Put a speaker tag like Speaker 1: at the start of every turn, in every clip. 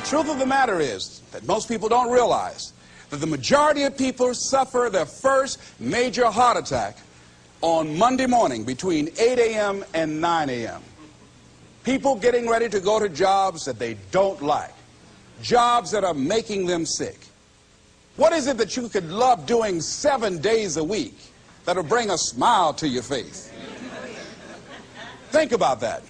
Speaker 1: truth of the matter is that most people don't realize that the majority of people suffer their first major heart attack on Monday morning between 8 a.m. and 9 a.m. People getting ready to go to jobs that they don't like, jobs that are making them sick. What is it that you could love doing 7 days a week that'll bring a smile to your face? Think about that.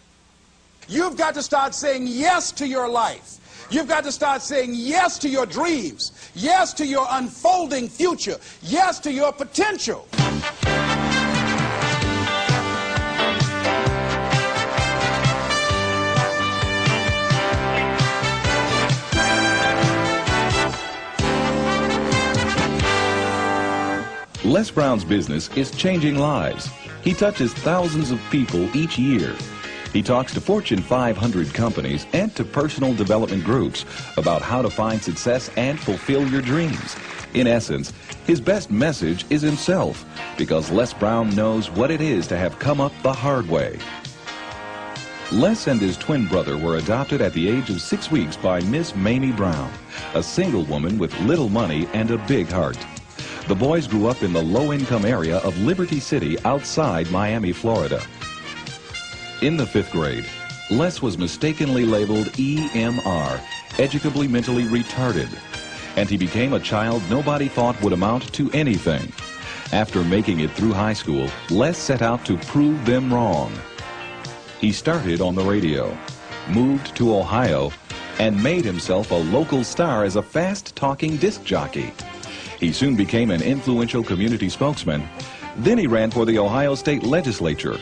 Speaker 1: You've got to start saying yes to your life. You've got to start saying yes to your dreams, yes to your unfolding future, yes to your potential.
Speaker 2: Les Brown's business is changing lives. He touches thousands of people each year. He talks to Fortune 500 companies and to personal development groups about how to find success and fulfill your dreams. In essence, his best message is himself, because Les Brown knows what it is to have come up the hard way. Les and his twin brother were adopted at the age of 6 weeks by Miss Mamie Brown, a single woman with little money and a big heart. The boys grew up in the low-income area of Liberty City outside Miami, Florida. In the 5th grade, Les was mistakenly labeled EMR, educably mentally retarded, and he became a child nobody thought would amount to anything. After making it through high school, Les set out to prove them wrong. He started on the radio, moved to Ohio, and made himself a local star as a fast-talking disc jockey. He soon became an influential community spokesman. Then he ran for the Ohio State Legislature,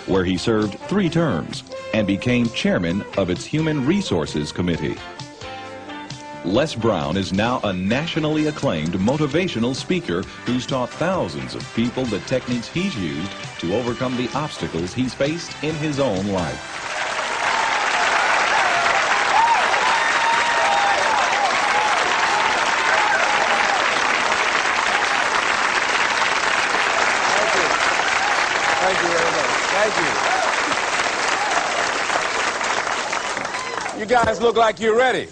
Speaker 2: where he served 3 terms and became chairman of its Human Resources Committee. Les Brown is now a nationally acclaimed motivational speaker who's taught thousands of people the techniques he's used to overcome the obstacles he's faced in his own life.
Speaker 1: Thank you very much. Thank you. You guys look like you're ready.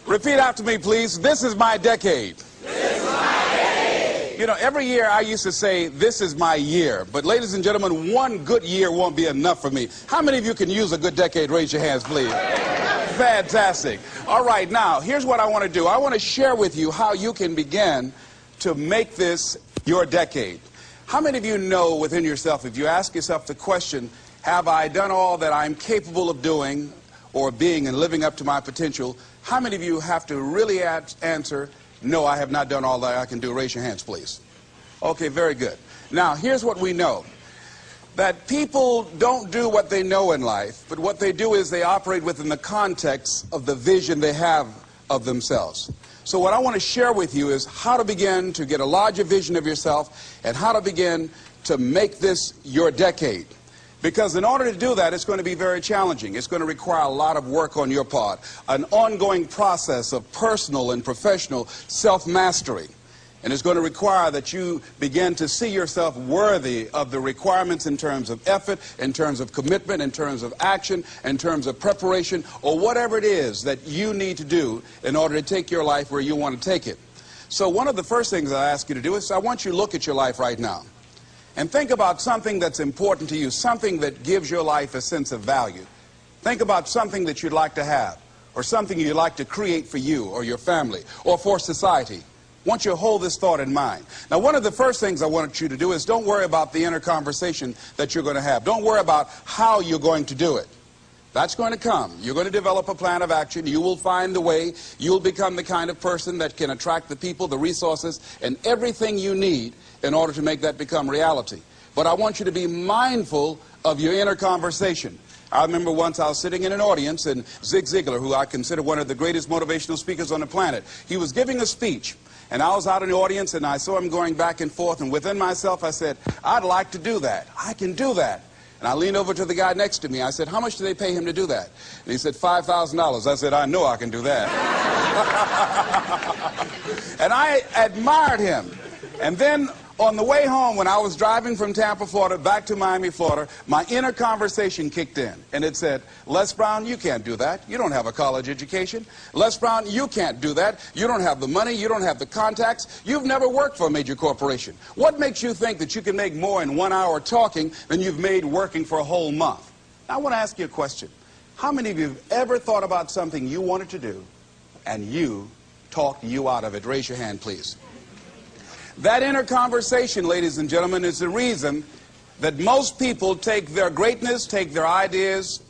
Speaker 1: Repeat after me, please. This is my decade. This is my decade. You know, every year I used to say, this is my year. But ladies and gentlemen, one good year won't be enough for me. How many of you can use a good decade? Raise your hands, please. Fantastic. All right, now, here's what I want to do. I want to share with you how you can begin to make this your decade. How many of you know within yourself, if you ask yourself the question, have I done all that I'm capable of doing or being and living up to my potential, how many of you have to really answer, no, I have not done all that I can do? Raise your hands, please. Okay, very good. Now, here's what we know. That people don't do what they know in life, but what they do is they operate within the context of the vision they have of themselves. So what I want to share with you is how to begin to get a larger vision of yourself and how to begin to make this your decade. Because in order to do that, it's going to be very challenging. It's going to require a lot of work on your part, an ongoing process of personal and professional self-mastery. And it's going to require that you begin to see yourself worthy of the requirements in terms of effort, in terms of commitment, in terms of action, in terms of preparation, or whatever it is that you need to do in order to take your life where you want to take it. So one of the first things I ask you to do is I want you to look at your life right now and think about something that's important to you, something that gives your life a sense of value. Think about something that you'd like to have, or something you'd like to create for you or your family or for society. I want you to hold this thought in mind. Now, one of the first things I want you to do is don't worry about the inner conversation that you're going to have. Don't worry about how you're going to do it. That's going to come. You're going to develop a plan of action. You will find the way. You'll become the kind of person that can attract the people, the resources, and everything you need in order to make that become reality. But I want you to be mindful of your inner conversation. I remember once I was sitting in an audience, and Zig Ziglar, who I consider one of the greatest motivational speakers on the planet, he was giving a speech. And I was out in the audience, and I saw him going back and forth, and within myself I said, I'd like to do that. I can do that. And I leaned over to the guy next to me. I said, how much do they pay him to do that? And he said, $5,000. I said, I know I can do that. And I admired him. And then On the way home, when I was driving from Tampa, Florida, back to Miami, Florida, my inner conversation kicked in. And it said, Les Brown, you can't do that. You don't have a college education. Les Brown, you can't do that. You don't have the money. You don't have the contacts. You've never worked for a major corporation. What makes you think that you can make more in 1 hour talking than you've made working for a whole month? Now, I want to ask you a question. How many of you have ever thought about something you wanted to do and you talked you out of it? Raise your hand, please. That inner conversation, ladies and gentlemen, is the reason that most people take their greatness, take their ideas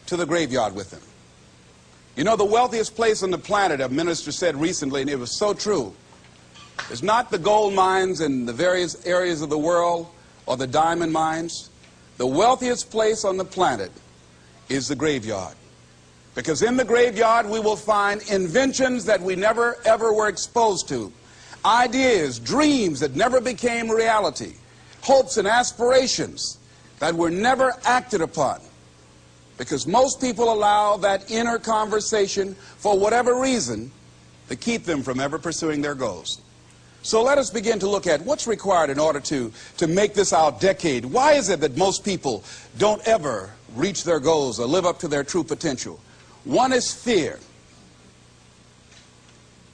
Speaker 1: to the graveyard with them. You know, the wealthiest place on the planet, a minister said recently, and it was so true, is not the gold mines in the various areas of the world or the diamond mines. The wealthiest place on the planet is the graveyard. Because in the graveyard we will find inventions that we never ever were exposed to. Ideas, dreams that never became reality, hopes and aspirations that were never acted upon. Because most people allow that inner conversation, for whatever reason, to keep them from ever pursuing their goals. So let us begin to look at what's required in order to make this our decade. Why is it that most people don't ever reach their goals or live up to their true potential? One is fear.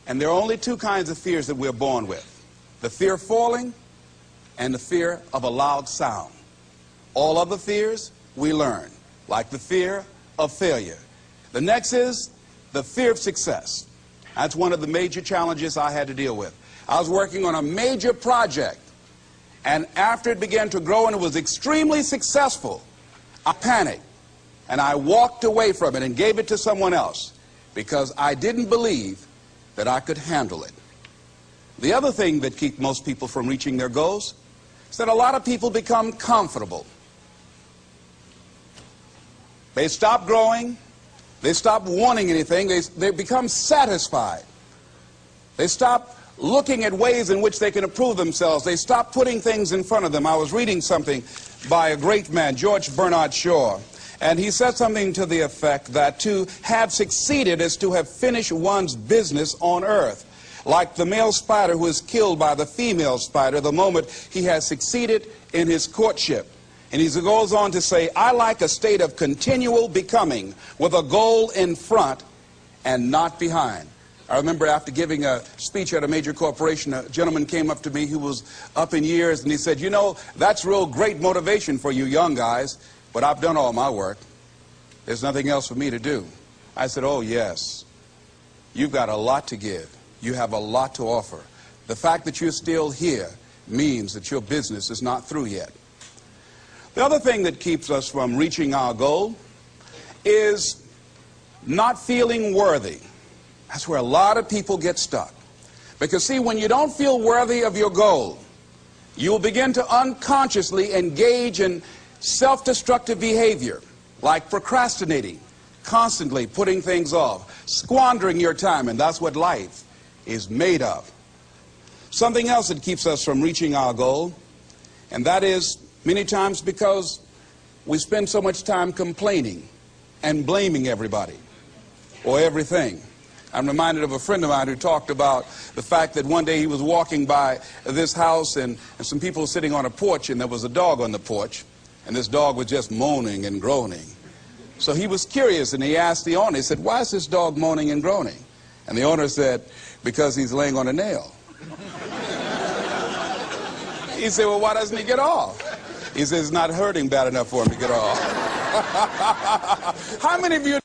Speaker 1: And there are only two kinds of fears that we're born with. The fear of falling and the fear of a loud sound. All other fears we learn, like the fear of failure. The next is the fear of success. That's one of the major challenges I had to deal with. I was working on a major project, and after it began to grow and it was extremely successful, I panicked and I walked away from it and gave it to someone else because I didn't believe that I could handle it. The other thing that keeps most people from reaching their goals is that a lot of people become comfortable. They stop growing. They stop wanting anything. They become satisfied. They stop looking at ways in which they can improve themselves. They stop putting things in front of them. I was reading something by a great man, George Bernard Shaw, and he said something to the effect that to have succeeded is to have finished one's business on earth. Like the male spider who is killed by the female spider the moment he has succeeded in his courtship. And he goes on to say, I like a state of continual becoming with a goal in front and not behind. I remember after giving a speech at a major corporation, a gentleman came up to me who was up in years, and he said, you know, that's real great motivation for you young guys, but I've done all my work. There's nothing else for me to do. I said, oh, yes. You've got a lot to give. You have a lot to offer. The fact that you're still here means that your business is not through yet. The other thing that keeps us from reaching our goal is not feeling worthy. That's where a lot of people get stuck. Because see, when you don't feel worthy of your goal, you'll begin to unconsciously engage in self-destructive behavior, like procrastinating, constantly putting things off, squandering your time, and that's what life is made of. Something else that keeps us from reaching our goal, and that is many times because we spend so much time complaining and blaming everybody or everything. I'm reminded of a friend of mine who talked about the fact that one day he was walking by this house and some people were sitting on a porch, and there was a dog on the porch, and this dog was just moaning and groaning. So he was curious, and he asked the owner, he said, why is this dog moaning and groaning? And the owner said, because he's laying on a nail. He said, well, why doesn't he get off? He says, it's not hurting bad enough for him to get off. How many of you